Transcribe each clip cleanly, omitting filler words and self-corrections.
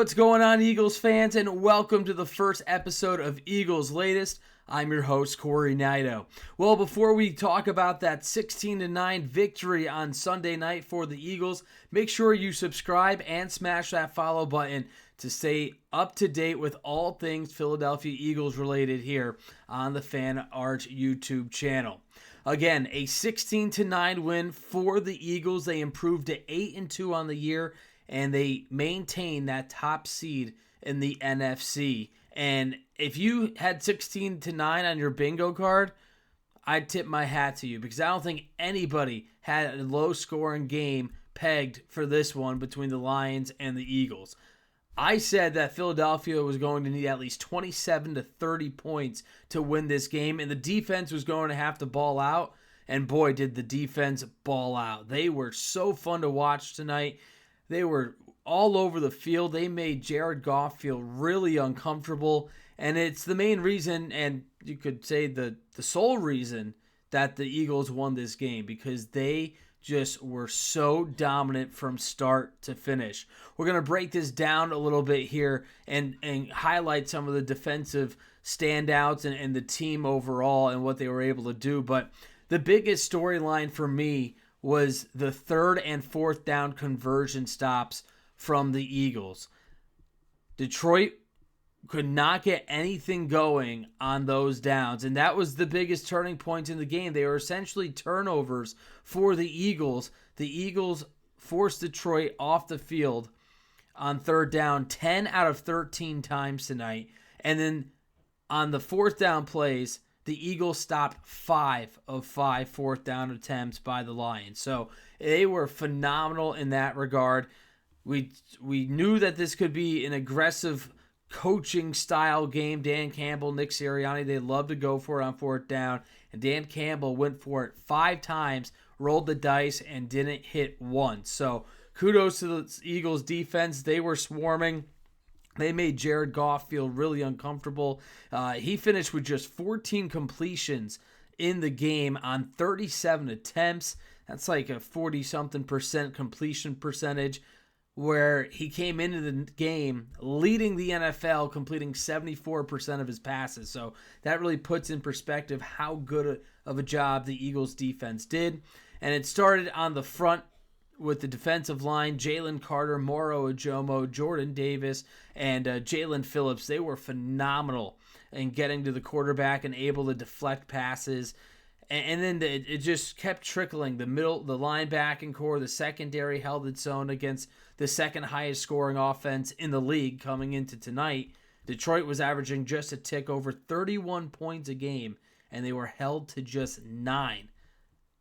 What's going on, Eagles fans, and welcome to the first episode of Eagles Latest. I'm your host, Cory Nidoh. Well, before we talk about that 16-9 victory on Sunday night for the Eagles, make sure you subscribe and smash that follow button to stay up to date with all things Philadelphia Eagles related here on the Fan Arch YouTube channel. Again, a 16-9 win for the Eagles. They improved to 8-2 on the year, and they maintain that top seed in the NFC. And if you had 16-9 on your bingo card, I'd tip my hat to you, because I don't think anybody had a low-scoring game pegged for this one between the Lions and the Eagles. I said that Philadelphia was going to need at least 27 to 30 points to win this game, and the defense was going to have to ball out, and boy, did the defense ball out. They were so fun to watch tonight. They were all over the field. They made Jared Goff feel really uncomfortable, and it's the main reason, and you could say the sole reason, that the Eagles won this game, because they just were so dominant from start to finish. We're going to break this down a little bit here and highlight some of the defensive standouts and the team overall and what they were able to do. But the biggest storyline for me was the third and fourth down conversion stops from the Eagles. Detroit could not get anything going on those downs, and that was the biggest turning point in the game. They were essentially turnovers for the Eagles. The Eagles forced Detroit off the field on third down 10 out of 13 times tonight, and then on the fourth down plays, the Eagles stopped 5 of 5 fourth down attempts by the Lions. So they were phenomenal in that regard. We knew that this could be an aggressive coaching style game. Dan Campbell, Nick Sirianni, they love to go for it on fourth down, and Dan Campbell went for it 5 times, rolled the dice, and didn't hit once. So kudos to the Eagles defense. They were swarming. They made Jared Goff feel really uncomfortable. He finished with just 14 completions in the game on 37 attempts. That's like a 40-something% completion percentage, where he came into the game leading the NFL, completing 74% of his passes. So that really puts in perspective how good of a job the Eagles defense did. And it started on the front with the defensive line: Jalen Carter, Moro Ojomo, Jordan Davis, and Jalen Phillips. They were phenomenal in getting to the quarterback and able to deflect passes. And then it just kept trickling. The linebacking core, the secondary held its own against the second highest scoring offense in the league coming into tonight. Detroit was averaging just a tick over 31 points a game, and they were held to just 9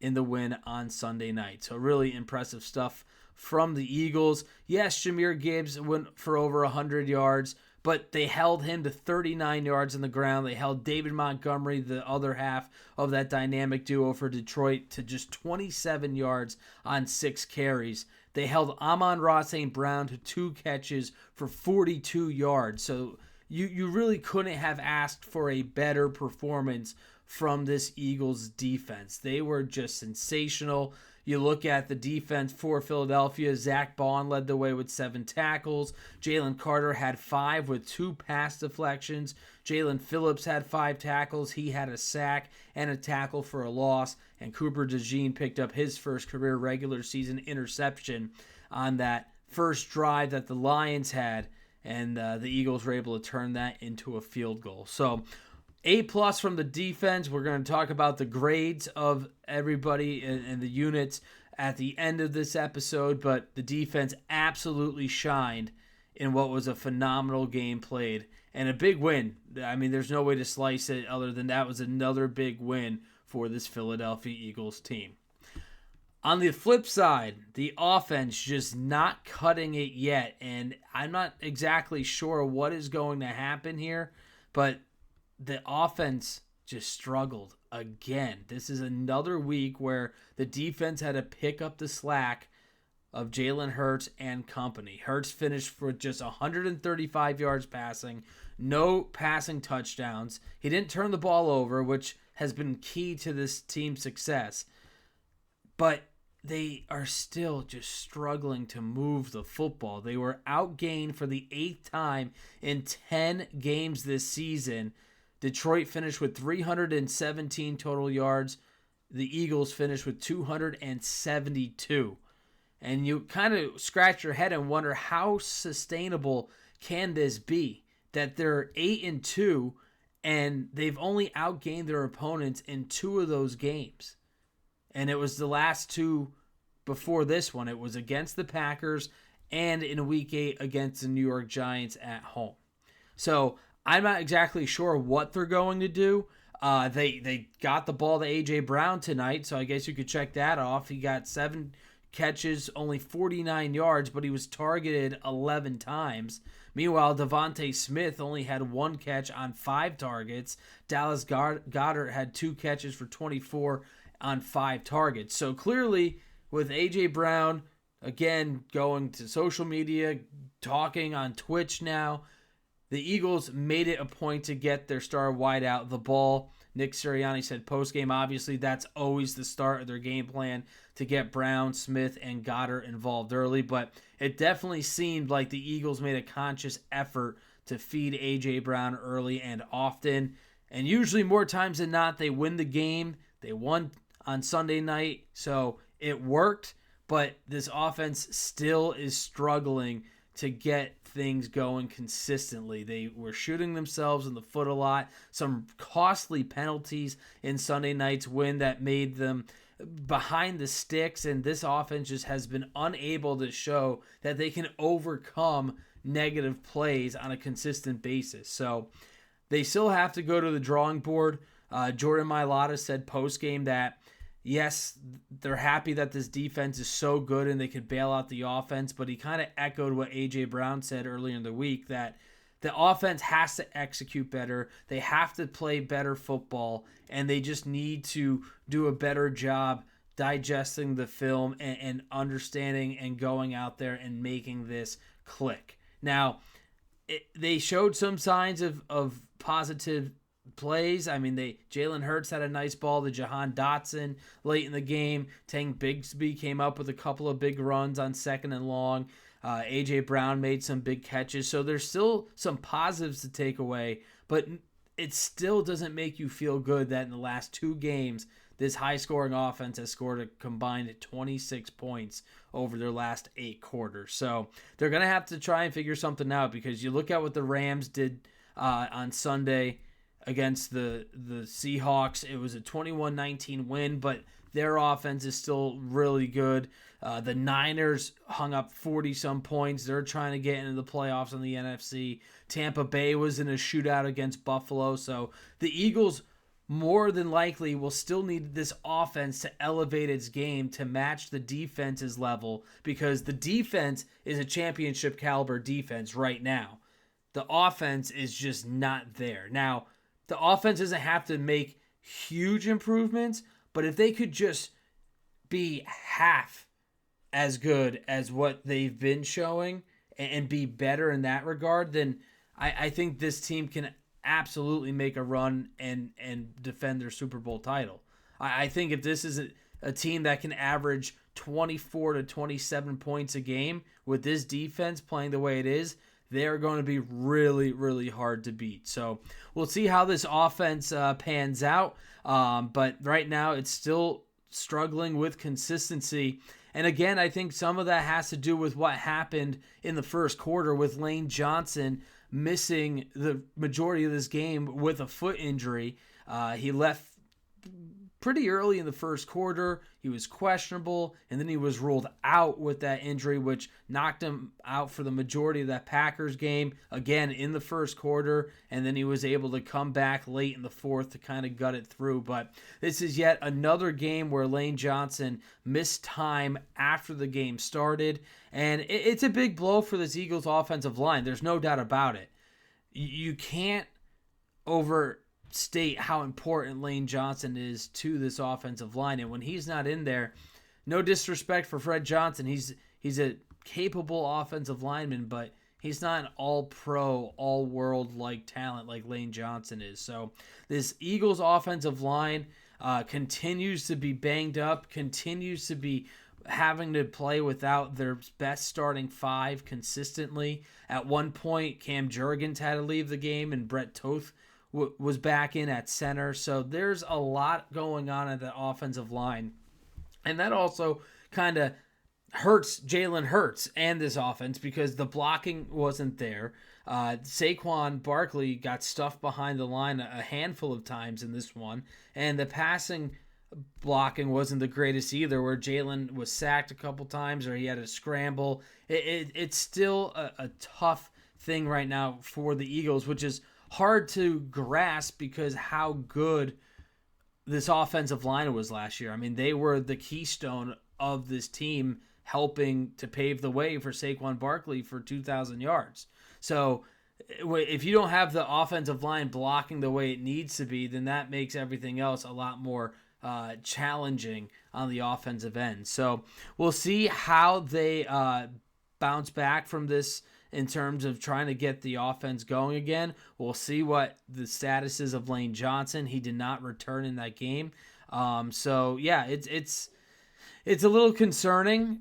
in the win on Sunday night. So really impressive stuff from the Eagles. Yes, Jahmyr Gibbs went for over 100 yards, but they held him to 39 yards on the ground. They held David Montgomery, the other half of that dynamic duo for Detroit, to just 27 yards on 6 carries. They held Amon-Ra St. Brown to 2 catches for 42 yards. So you really couldn't have asked for a better performance from this Eagles defense. They were just sensational. You look at the defense for Philadelphia. Zach Bond led the way with 7 tackles. Jalen Carter had 5 with 2 pass deflections. Jalen Phillips had 5 tackles. He had a sack and a tackle for a loss. And Cooper DeJean picked up his first career regular season interception on that first drive that the Lions had. And the Eagles were able to turn that into a field goal. So A+ from the defense. We're going to talk about the grades of everybody and the units at the end of this episode, but the defense absolutely shined in what was a phenomenal game played and a big win. I mean, there's no way to slice it other than that was another big win for this Philadelphia Eagles team. On the flip side, the offense just not cutting it yet, and I'm not exactly sure what is going to happen here, but the offense just struggled again. This is another week where the defense had to pick up the slack of Jalen Hurts and company. Hurts finished for just 135 yards passing, no passing touchdowns. He didn't turn the ball over, which has been key to this team's success. But they are still just struggling to move the football. They were outgained for the 8th time in 10 games this season. Detroit finished with 317 total yards. The Eagles finished with 272. And you kind of scratch your head and wonder, how sustainable can this be? That they're 8-2 and they've only outgained their opponents in 2 of those games. And it was the last 2 before this one. It was against the Packers and in Week 8 against the New York Giants at home. So I'm not exactly sure what they're going to do. They got the ball to A.J. Brown tonight, so I guess you could check that off. He got 7 catches, only 49 yards, but he was targeted 11 times. Meanwhile, Devontae Smith only had 1 catch on 5 targets. Dallas Goedert had 2 catches for 24 on 5 targets. So clearly, with A.J. Brown, again, going to social media, talking on Twitch now, the Eagles made it a point to get their star wideout the ball. Nick Sirianni said postgame, obviously, that's always the start of their game plan, to get Brown, Smith, and Goddard involved early. But it definitely seemed like the Eagles made a conscious effort to feed A.J. Brown early and often. And usually, more times than not, they win the game. They won on Sunday night, so it worked. But this offense still is struggling to get things going consistently. They were shooting themselves in the foot a lot. Some costly penalties in Sunday night's win that made them behind the sticks, and this offense just has been unable to show that they can overcome negative plays on a consistent basis. So they still have to go to the drawing board. Jordan Mailata said post-game that yes, they're happy that this defense is so good and they could bail out the offense, but he kind of echoed what A.J. Brown said earlier in the week, that the offense has to execute better, they have to play better football, and they just need to do a better job digesting the film and understanding and going out there and making this click. Now, they showed some signs of positive plays. I mean, Jalen Hurts had a nice ball to Jahan Dotson late in the game. Tank Bigsby came up with a couple of big runs on 2nd and long. A.J. Brown made some big catches. So there's still some positives to take away, but it still doesn't make you feel good that in the last 2 games, this high-scoring offense has scored a combined 26 points over their last 8 quarters. So they're going to have to try and figure something out, because you look at what the Rams did on Sunday against the Seahawks. It was a 21-19 win, but their offense is still really good. The Niners hung up 40-some points. They're trying to get into the playoffs in the NFC. Tampa Bay was in a shootout against Buffalo. So the Eagles more than likely will still need this offense to elevate its game to match the defense's level, because the defense is a championship caliber defense right now. The offense is just not there. Now, the offense doesn't have to make huge improvements, but if they could just be half as good as what they've been showing and be better in that regard, then I think this team can absolutely make a run and defend their Super Bowl title. I think if this is a team that can average 24 to 27 points a game with this defense playing the way it is, they're going to be really, really hard to beat. So we'll see how this offense pans out. But right now it's still struggling with consistency. And again, I think some of that has to do with what happened in the first quarter with Lane Johnson missing the majority of this game with a foot injury. He left pretty early in the first quarter. He was questionable, and then he was ruled out with that injury, which knocked him out for the majority of that Packers game, again in the first quarter, and then he was able to come back late in the fourth to kind of gut it through. But this is yet another game where Lane Johnson missed time after the game started, and it's a big blow for this Eagles offensive line. There's no doubt about it. You can't overstate how important Lane Johnson is to this offensive line, and when he's not in there, no disrespect for Fred Johnson, he's a capable offensive lineman, but he's not an all-pro, all-world-like talent like Lane Johnson is. So this Eagles offensive line continues to be banged up, continues to be having to play without their best starting five consistently. At one point, Cam Jurgens had to leave the game, and Brett Toth was back in at center. So there's a lot going on at the offensive line. And that also kind of hurts Jalen Hurts and this offense because the blocking wasn't there. Saquon Barkley got stuffed behind the line a handful of times in this one. And the passing blocking wasn't the greatest either, where Jalen was sacked a couple times or he had to scramble. It's still a tough thing right now for the Eagles, which is hard to grasp because how good this offensive line was last year. I mean, they were the keystone of this team, helping to pave the way for Saquon Barkley for 2,000 yards. So if you don't have the offensive line blocking the way it needs to be, then that makes everything else a lot more challenging on the offensive end. So we'll see how they bounce back from this in terms of trying to get the offense going again. We'll see what the status is of Lane Johnson. He did not return in that game. So yeah, it's a little concerning,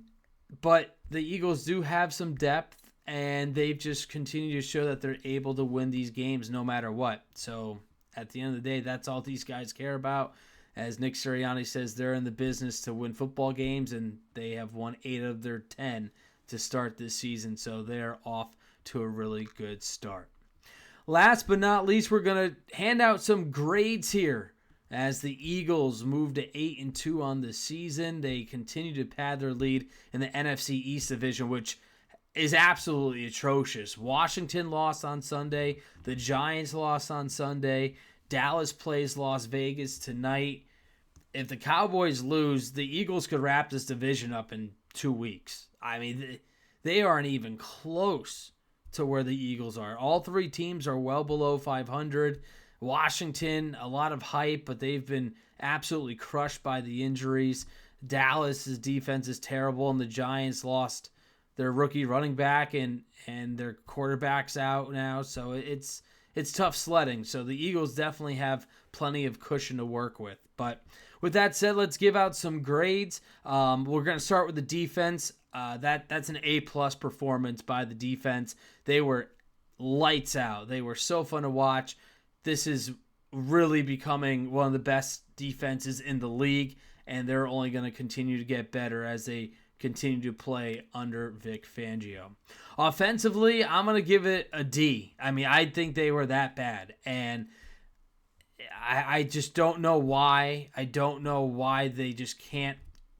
but the Eagles do have some depth, and they've just continued to show that they're able to win these games no matter what. So at the end of the day, that's all these guys care about. As Nick Sirianni says, they're in the business to win football games, and they have won 8 of their 10 to start this season, so they're off to a really good start. Last but not least, we're going to hand out some grades here as the Eagles move to 8-2 on the season. They continue to pad their lead in the NFC East division, which is absolutely atrocious. Washington lost on Sunday. The Giants lost on Sunday. Dallas plays Las Vegas tonight. If the Cowboys lose, the Eagles could wrap this division up in 2 weeks. I mean, they aren't even close to where the Eagles are. All three teams are well below 500. Washington, a lot of hype, but they've been absolutely crushed by the injuries. Dallas's defense is terrible, and the Giants lost their rookie running back, and their quarterback's out now. So it's tough sledding. So the Eagles definitely have plenty of cushion to work with. But with that said, let's give out some grades. We're going to start with the defense. That's an A-plus performance by the defense. They were lights out. They were so fun to watch. This is really becoming one of the best defenses in the league, and they're only going to continue to get better as they continue to play under Vic Fangio. Offensively, I'm going to give it a D. I mean, I think they were that bad, and I just don't know why. I don't know why they just can't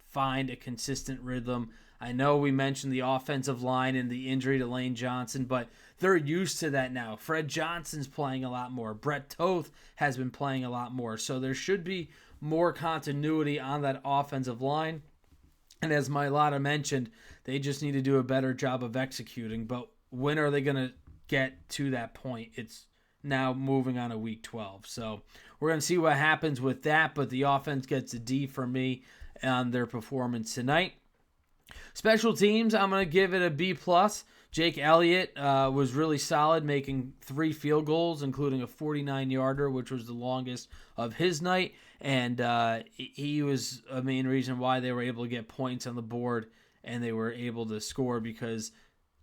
find a consistent rhythm. I know we mentioned the offensive line and the injury to Lane Johnson, but they're used to that now. Fred Johnson's playing a lot more. Brett Toth has been playing a lot more. So there should be more continuity on that offensive line. And as Mailata mentioned, they just need to do a better job of executing. But when are they going to get to that point? It's now moving on to week 12. So we're going to see what happens with that. But the offense gets a D for me on their performance tonight. Special teams, I'm going to give it a B+. Jake Elliott was really solid, making 3 field goals, including a 49-yarder, which was the longest of his night. And he was a main reason why they were able to get points on the board, and they were able to score because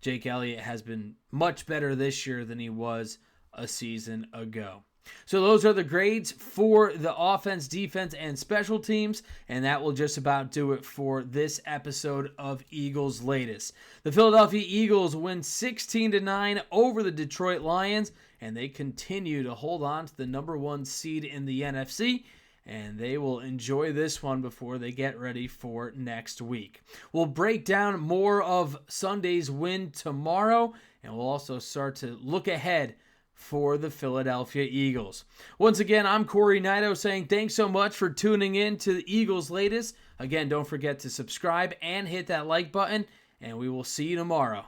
Jake Elliott has been much better this year than he was a season ago. So those are the grades for the offense, defense, and special teams, and that will just about do it for this episode of Eagles Latest. The Philadelphia Eagles win 16-9 over the Detroit Lions, and they continue to hold on to the number 1 seed in the NFC, and they will enjoy this one before they get ready for next week. We'll break down more of Sunday's win tomorrow, and we'll also start to look ahead for the Philadelphia Eagles. Once again, I'm Cory Nidoh saying thanks so much for tuning in to the Eagles Latest. Again, don't forget to subscribe and hit that like button, and we will see you tomorrow.